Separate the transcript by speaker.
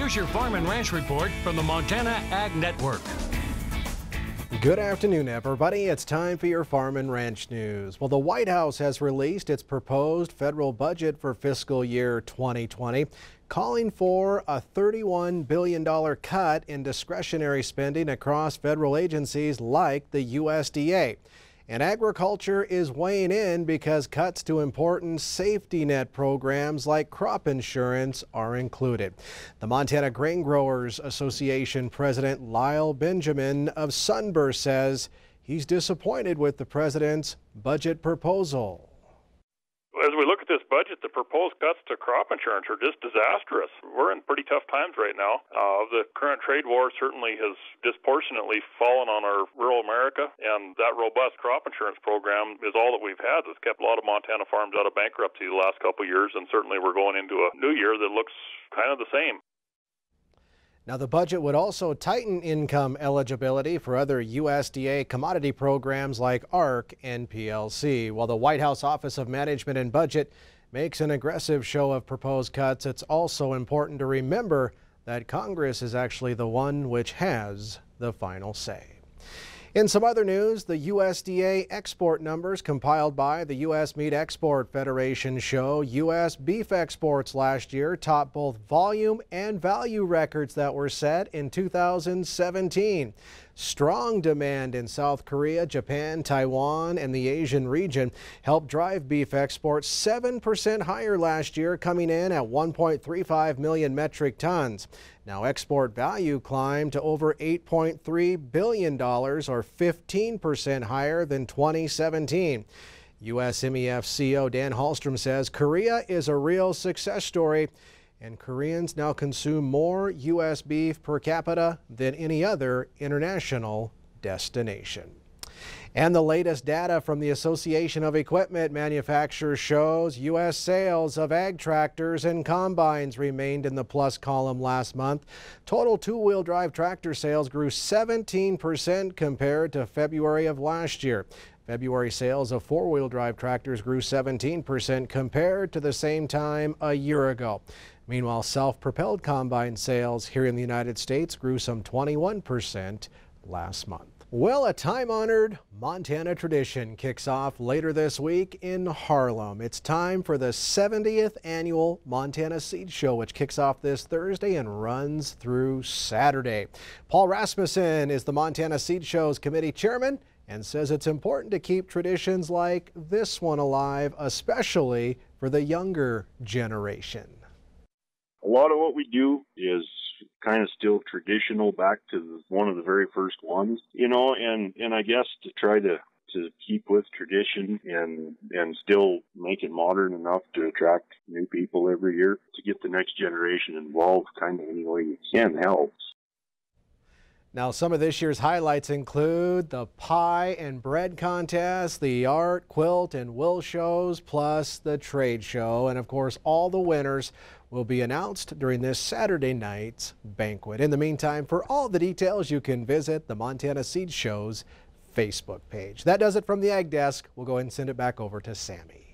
Speaker 1: Here's your Farm and Ranch Report from the Montana Ag Network.
Speaker 2: Good afternoon, everybody. It's time for your Farm and Ranch News. Well, the White House has released its proposed federal budget for fiscal year 2020, calling for a $31 billion cut in discretionary spending across federal agencies like the USDA. And agriculture is weighing in because cuts to important safety net programs like crop insurance are included. The Montana Grain Growers Association President Lyle Benjamin of Sunburst says he's disappointed with the president's budget proposal.
Speaker 3: As we look at this budget, the proposed cuts to crop insurance are just disastrous. We're in pretty tough times right now. The current trade war certainly has disproportionately fallen on our rural America, and that robust crop insurance program is all that we've had that's kept a lot of Montana farms out of bankruptcy the last couple of years, and certainly we're going into a new year that looks kind of the same.
Speaker 2: Now, the budget would also tighten income eligibility for other USDA commodity programs like ARC and PLC. While the White House Office of Management and Budget makes an aggressive show of proposed cuts, it's also important to remember that Congress is actually the one which has the final say. In some other news, the USDA export numbers compiled by the U.S. Meat Export Federation show U.S. beef exports last year topped both volume and value records that were set in 2017. Strong demand in South Korea, Japan, Taiwan, and the Asian region helped drive beef exports 7% higher last year, coming in at 1.35 million metric tons. Now, export value climbed to over $8.3 billion, or 15% higher than 2017. USMEF CEO Dan Hallstrom says Korea is a real success story, and Koreans now consume more U.S. beef per capita than any other international destination. And the latest data from the Association of Equipment Manufacturers shows U.S. sales of ag tractors and combines remained in the plus column last month. Total two-wheel drive tractor sales grew 17% compared to February of last year. February sales of four-wheel drive tractors grew 17% compared to the same time a year ago. Meanwhile, self-propelled combine sales here in the United States grew some 21% last month. Well, a time-honored Montana tradition kicks off later this week in Harlem. It's time for the 70th annual Montana Seed Show, which kicks off this Thursday and runs through Saturday. Paul Rasmussen is the Montana Seed Show's committee chairman and says it's important to keep traditions like this one alive, especially for the younger generation.
Speaker 4: A lot of what we do is kind of still traditional back to one of the very first ones, and I guess to try to keep with tradition and still make it modern enough to attract new people every year, to get the next generation involved kind of any way you can helps.
Speaker 2: Now, some of this year's highlights include the pie and bread contest, the art, quilt, and wool shows, plus the trade show. And of course, all the winners will be announced during this Saturday night's banquet. In the meantime, for all the details, you can visit the Montana Seed Show's Facebook page. That does it from the Ag Desk. We'll go ahead and send it back over to Sammy.